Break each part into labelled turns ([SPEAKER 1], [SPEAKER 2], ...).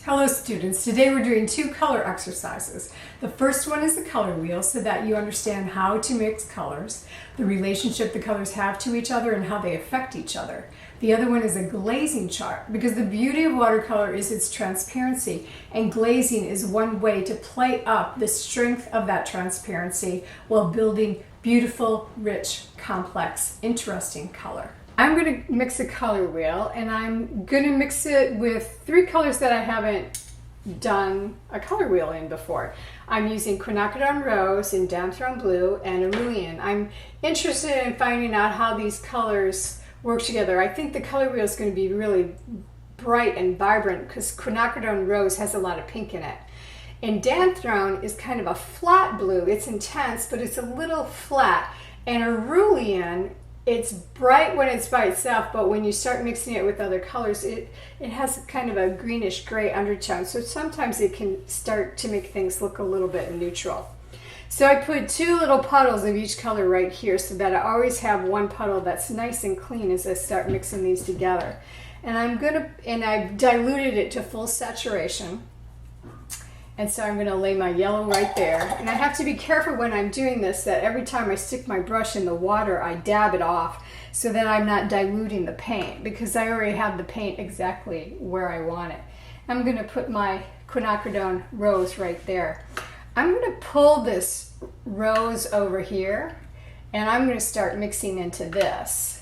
[SPEAKER 1] Hello students, today we're doing two color exercises. The first one is the color wheel so that you understand how to mix colors, the relationship the colors have to each other and how they affect each other. The other one is a glazing chart because the beauty of watercolor is its transparency, and glazing is one way to play up the strength of that transparency while building beautiful, rich, complex, interesting color. I'm going to mix a color wheel, and I'm going to mix it with three colors that I haven't done a color wheel in before. I'm using quinacridone rose in down-thrown blue and cerulean. I'm interested in finding out how these colors work together. I think the color wheel is going to be really bright and vibrant because quinacridone rose has a lot of pink in it. And down-thrown is kind of a flat blue. It's intense, but it's a little flat. And cerulean, it's bright when it's by itself, but when you start mixing it with other colors, it has kind of a greenish gray undertone. So sometimes it can start to make things look a little bit neutral. So I put two little puddles of each color right here so that I always have one puddle that's nice and clean as I start mixing these together. And I've diluted it to full saturation. And so I'm going to lay my yellow right there. And I have to be careful when I'm doing this that every time I stick my brush in the water, I dab it off so that I'm not diluting the paint because I already have the paint exactly where I want it. I'm going to put my quinacridone rose right there. I'm going to pull this rose over here and I'm going to start mixing into this.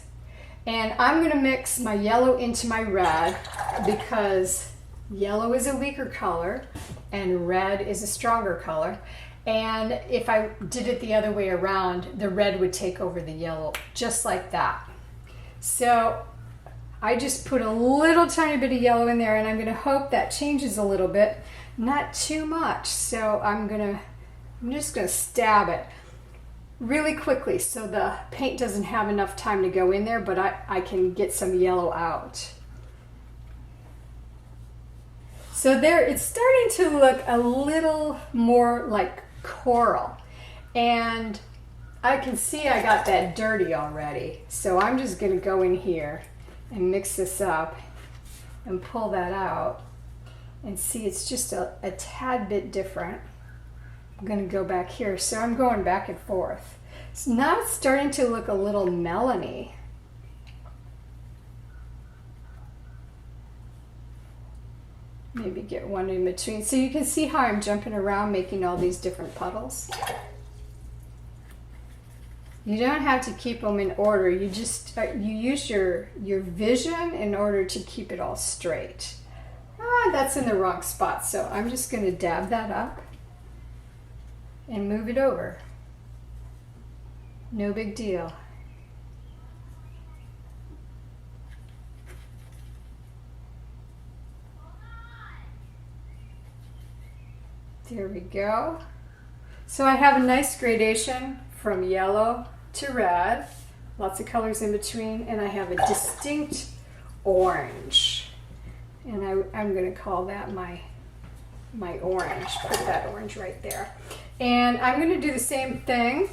[SPEAKER 1] And I'm going to mix my yellow into my red because yellow is a weaker color and red is a stronger color. And if I did it the other way around, the red would take over the yellow, just like that. So I just put a little tiny bit of yellow in there, and I'm going to hope that changes a little bit, not too much. So I'm just going to stab it really quickly so the paint doesn't have enough time to go in there, but I can get some yellow out. So there, it's starting to look a little more like coral. And I can see I got that dirty already. So I'm just going to go in here and mix this up and pull that out. And see, it's just a tad bit different. I'm going to go back here. So I'm going back and forth. So now it's starting to look a little melony. Maybe get one in between. So you can see how I'm jumping around making all these different puddles. You don't have to keep them in order. You just you use your vision in order to keep it all straight. That's in the wrong spot. So I'm just going to dab that up and move it over. No big deal. There we go. So I have a nice gradation from yellow to red, lots of colors in between, and I have a distinct orange. And I'm going to call that my orange. Put that orange right there. And I'm going to do the same thing.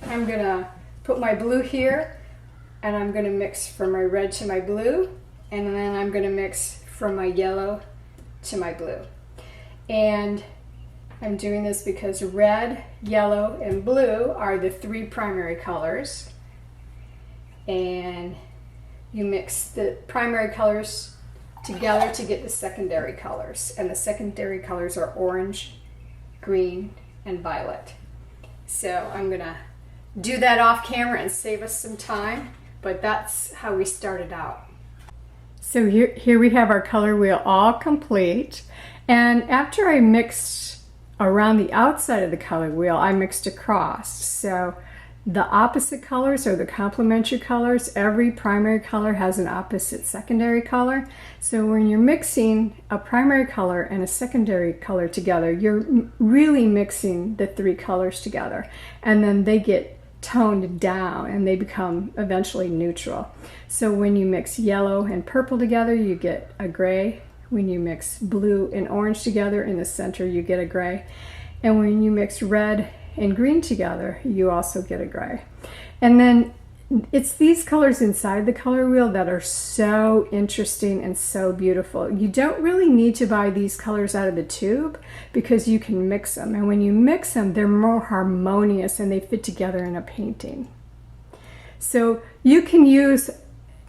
[SPEAKER 1] I'm going to put my blue here, and I'm going to mix from my red to my blue, and then I'm going to mix from my yellow to my blue. And I'm doing this because red, yellow, and blue are the three primary colors. And you mix the primary colors together to get the secondary colors. And the secondary colors are orange, green, and violet. So I'm going to do that off camera and save us some time, but that's how we started out. So here we have our color wheel all complete. And after I mixed around the outside of the color wheel, I mixed across. So the opposite colors are the complementary colors. Every primary color has an opposite secondary color. So when you're mixing a primary color and a secondary color together, you're really mixing the three colors together. And then they get toned down and they become eventually neutral. So when you mix yellow and purple together, you get a gray. When you mix blue and orange together in the center, you get a gray. And when you mix red and green together, you also get a gray. And then It's these colors inside the color wheel that are so interesting and so beautiful. You don't really need to buy these colors out of the tube because you can mix them. And when you mix them, they're more harmonious and they fit together in a painting. So you can use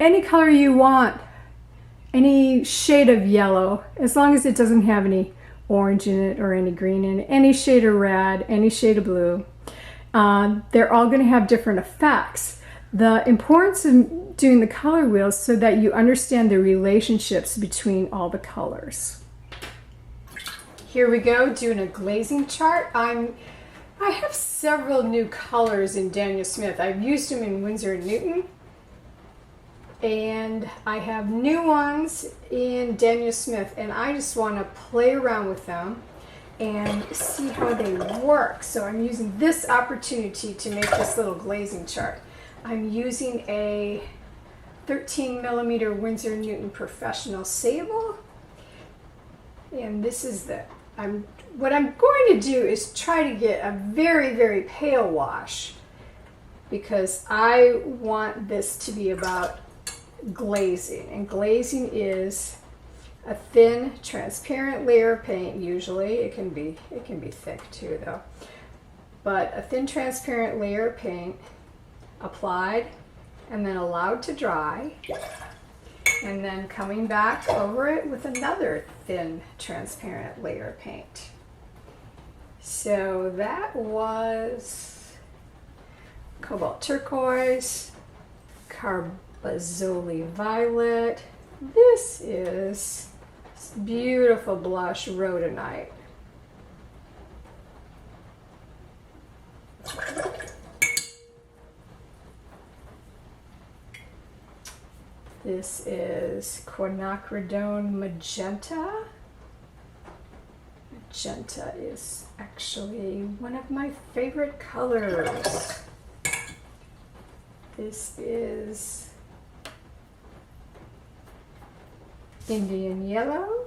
[SPEAKER 1] any color you want, any shade of yellow, as long as it doesn't have any orange in it or any green in it, any shade of red, any shade of blue. They're all going to have different effects. The importance of doing the color wheels so that you understand the relationships between all the colors. Here we go, doing a glazing chart. I have several new colors in Daniel Smith. I've used them in Winsor & Newton, and I have new ones in Daniel Smith, and I just want to play around with them and see how they work. So I'm using this opportunity to make this little glazing chart. I'm using a 13mm Winsor & Newton Professional Sable, and this is what I'm going to do is try to get a very, very pale wash, because I want this to be about glazing, and glazing is a thin transparent layer of paint. Usually it can be thick too though, but a thin transparent layer of paint applied and then allowed to dry, and then coming back over it with another thin transparent layer of paint. So that was cobalt turquoise, carbazole violet. This is beautiful blush rhodonite. This is quinacridone magenta. Magenta is actually one of my favorite colors. This is Indian yellow.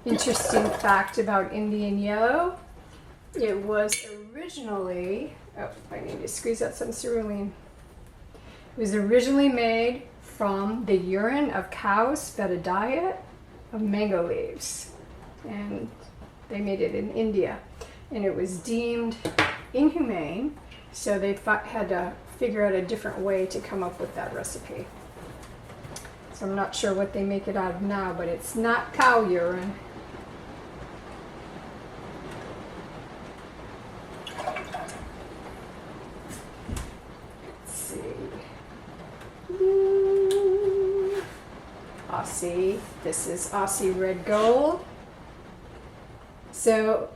[SPEAKER 1] Interesting fact about Indian yellow, it was originally, I need to squeeze out some cerulean. It was originally made from the urine of cows fed a diet of mango leaves, and they made it in India, and it was deemed inhumane, so they had to figure out a different way to come up with that recipe. So I'm not sure what they make it out of now, but it's not cow urine. Aussie. This is Aussie Red Gold. So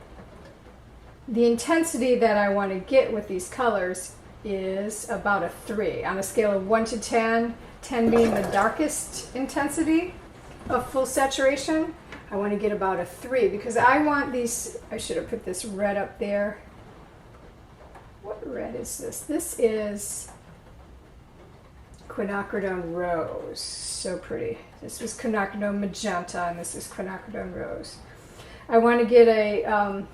[SPEAKER 1] the intensity that I want to get with these colors is about a 3 on a scale of 1 to 10, 10 being the darkest intensity of full saturation. I want to get about a 3 because I want these, I should have put this red up there. What red is this? This is quinacridone rose. So pretty. This was quinacridone magenta, and this is quinacridone rose. I want to get an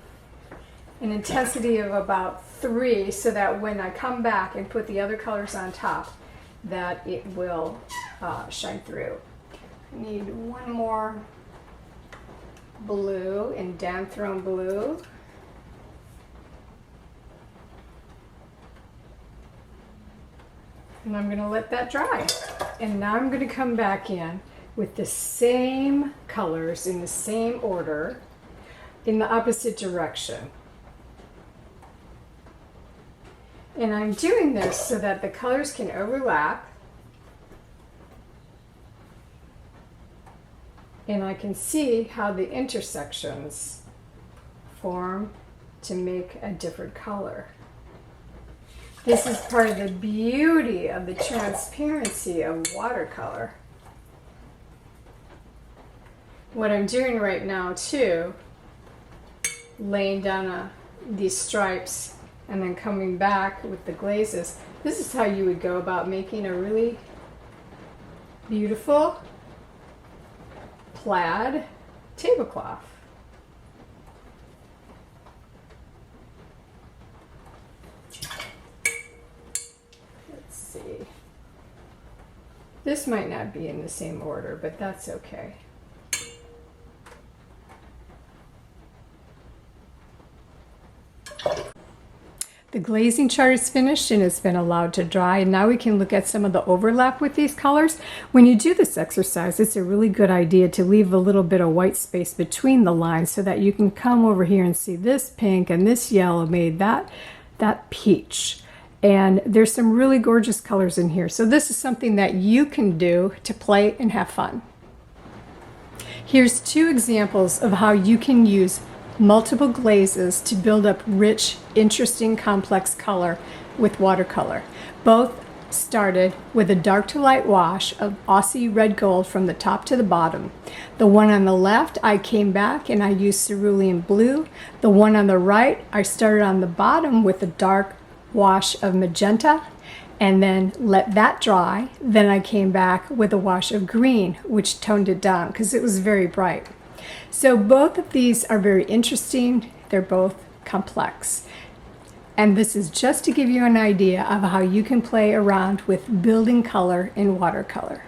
[SPEAKER 1] intensity of about 3 so that when I come back and put the other colors on top, that it will shine through. I need one more blue in Danthrone Blue. And I'm going to let that dry. And now I'm going to come back in with the same colors in the same order in the opposite direction. And I'm doing this so that the colors can overlap and I can see how the intersections form to make a different color. This is part of the beauty of the transparency of watercolor. What I'm doing right now too, laying down these stripes and then coming back with the glazes, this is how you would go about making a really beautiful plaid tablecloth. This might not be in the same order, but that's okay. The glazing chart is finished and it's been allowed to dry, and now we can look at some of the overlap with these colors. When you do this exercise, it's a really good idea to leave a little bit of white space between the lines so that you can come over here and see this pink and this yellow made that peach. And there's some really gorgeous colors in here. So this is something that you can do to play and have fun. Here's two examples of how you can use multiple glazes to build up rich, interesting, complex color with watercolor. Both started with a dark to light wash of Aussie red gold from the top to the bottom. The one on the left, I came back and I used cerulean blue. The one on the right, I started on the bottom with a dark wash of magenta and then let that dry. Then I came back with a wash of green, which toned it down because it was very bright. So both of these are very interesting. They're both complex. And this is just to give you an idea of how you can play around with building color in watercolor.